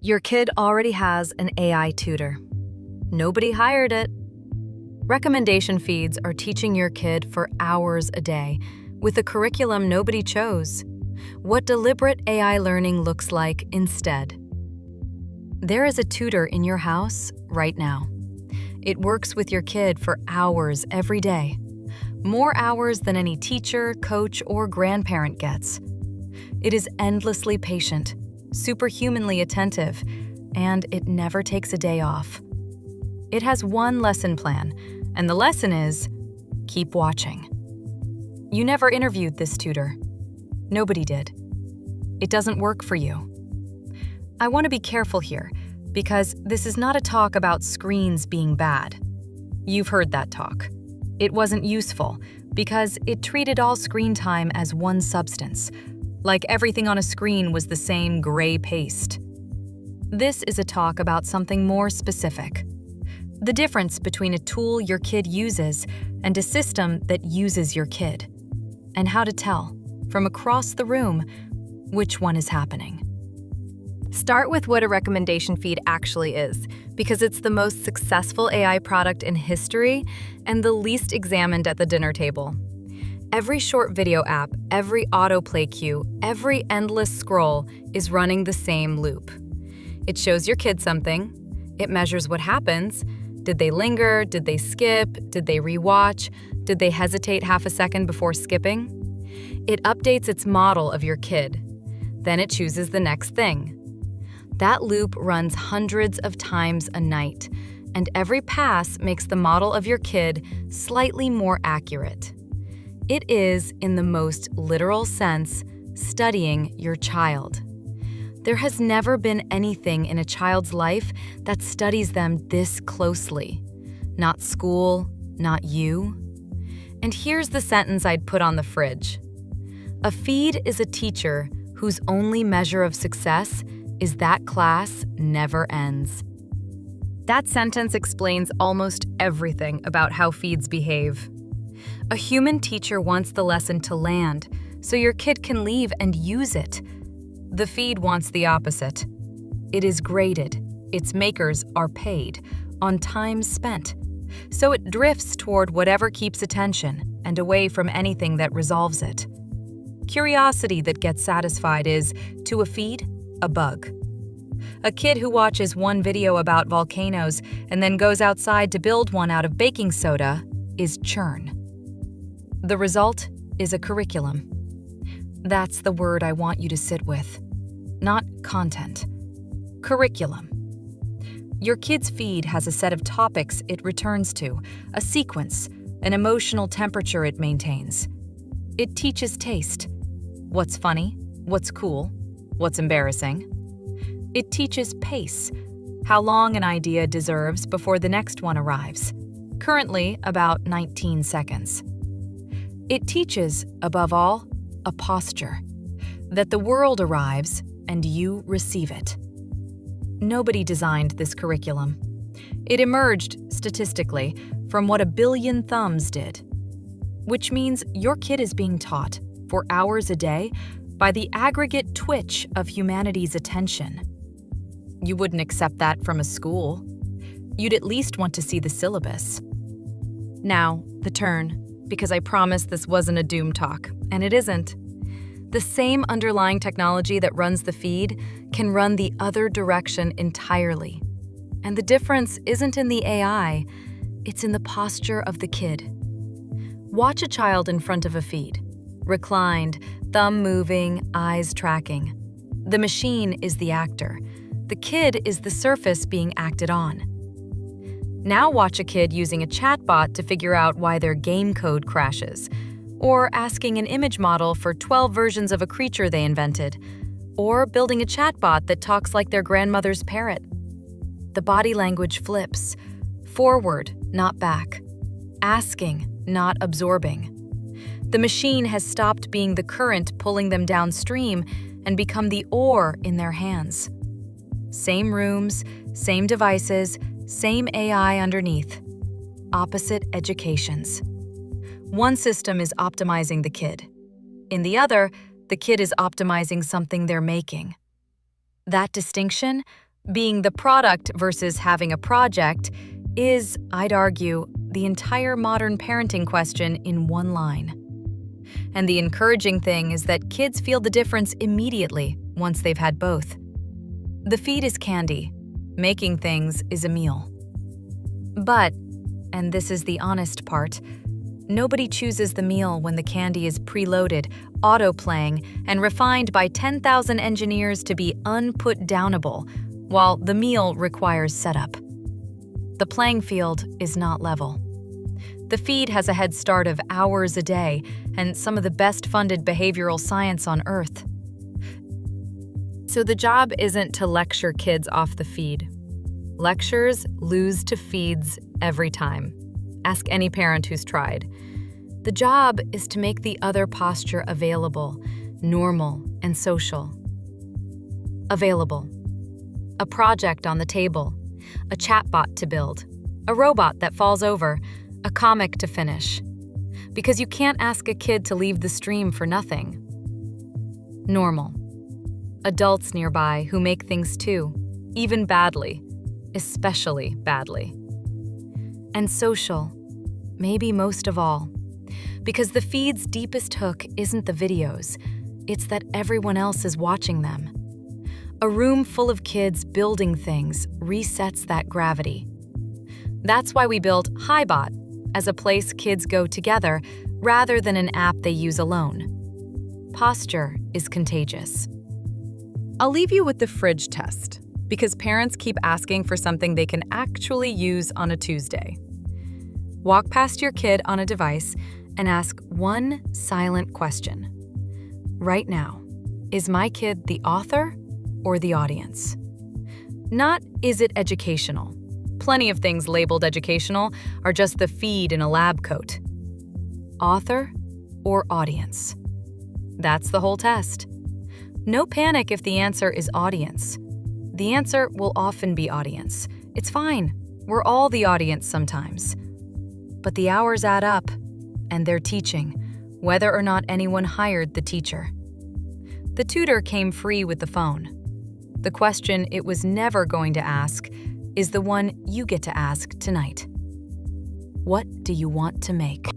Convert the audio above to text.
Your kid already has an AI tutor. Nobody hired it. Recommendation feeds are teaching your kid for hours a day with a curriculum nobody chose. What deliberate AI learning looks like instead. There is a tutor in your house right now. It works with your kid for hours every day. More hours than any teacher, coach, or grandparent gets. It is endlessly patient, superhumanly attentive, and it never takes a day off. It has one lesson plan, and the lesson is, keep watching. You never interviewed this tutor. Nobody did. It doesn't work for you. I want to be careful here, because this is not a talk about screens being bad. You've heard that talk. It wasn't useful, because it treated all screen time as one substance, like everything on a screen was the same gray paste. This is a talk about something more specific. The difference between a tool your kid uses and a system that uses your kid. And how to tell, from across the room, which one is happening. Start with what a recommendation feed actually is, because it's the most successful AI product in history and the least examined at the dinner table. Every short video app, every autoplay cue, every endless scroll is running the same loop. It shows your kid something. It measures what happens. Did they linger? Did they skip? Did they rewatch? Did they hesitate half a second before skipping? It updates its model of your kid. Then it chooses the next thing. That loop runs hundreds of times a night, and every pass makes the model of your kid slightly more accurate. It is, in the most literal sense, studying your child. There has never been anything in a child's life that studies them this closely. Not school, not you. And here's the sentence I'd put on the fridge. A feed is a teacher whose only measure of success is that class never ends. That sentence explains almost everything about how feeds behave. A human teacher wants the lesson to land, so your kid can leave and use it. The feed wants the opposite. It is graded, its makers are paid, on time spent. So it drifts toward whatever keeps attention and away from anything that resolves it. Curiosity that gets satisfied is, to a feed, a bug. A kid who watches one video about volcanoes and then goes outside to build one out of baking soda is churn. The result is a curriculum. That's the word I want you to sit with. Not content. Curriculum. Your kid's feed has a set of topics it returns to, a sequence, an emotional temperature it maintains. It teaches taste. What's funny? What's cool? What's embarrassing? It teaches pace, how long an idea deserves before the next one arrives. Currently, about 19 seconds. It teaches, above all, a posture, that the world arrives and you receive it. Nobody designed this curriculum. It emerged, statistically, from what a billion thumbs did, which means your kid is being taught, for hours a day, by the aggregate twitch of humanity's attention. You wouldn't accept that from a school. You'd at least want to see the syllabus. Now, the turn, because I promised this wasn't a doom talk, and it isn't. The same underlying technology that runs the feed can run the other direction entirely. And the difference isn't in the AI, it's in the posture of the kid. Watch a child in front of a feed, reclined, thumb moving, eyes tracking. The machine is the actor. The kid is the surface being acted on. Now watch a kid using a chatbot to figure out why their game code crashes, or asking an image model for 12 versions of a creature they invented, or building a chatbot that talks like their grandmother's parrot. The body language flips, forward, not back, asking, not absorbing. The machine has stopped being the current pulling them downstream and become the oar in their hands. Same rooms, same devices, same AI underneath. Opposite educations. One system is optimizing the kid. In the other, the kid is optimizing something they're making. That distinction, Being the product versus having a project is, I'd argue, the entire modern parenting question in one line. And the encouraging thing is that kids feel the difference immediately once they've had both. The feed is candy. Making things is a meal. But, and this is the honest part, nobody chooses the meal when the candy is preloaded, auto-playing, and refined by 10,000 engineers to be unput-downable, while the meal requires setup. The playing field is not level. The feed has a head start of hours a day and some of the best-funded behavioral science on Earth. So the job isn't to lecture kids off the feed. Lectures lose to feeds every time. Ask any parent who's tried. The job is to make the other posture available, normal, and social. Available. A project on the table, a chatbot to build, a robot that falls over, a comic to finish. Because you can't ask a kid to leave the stream for nothing. Normal. Adults nearby who make things too, even badly, especially badly. And social, maybe most of all. Because the feed's deepest hook isn't the videos, it's that everyone else is watching them. A room full of kids building things resets that gravity. That's why we built HiBot as a place kids go together rather than an app they use alone. Posture is contagious. I'll leave you with the fridge test, because parents keep asking for something they can actually use on a Tuesday. Walk past your kid on a device and ask one silent question. Right now, is my kid the author or the audience? Not, is it educational? Plenty of things labeled educational are just the feed in a lab coat. Author or audience? That's the whole test. No panic if the answer is audience. The answer will often be audience. It's fine. We're all the audience sometimes. But the hours add up, and they're teaching, whether or not anyone hired the teacher. The tutor came free with the phone. The question it was never going to ask is the one you get to ask tonight. What do you want to make?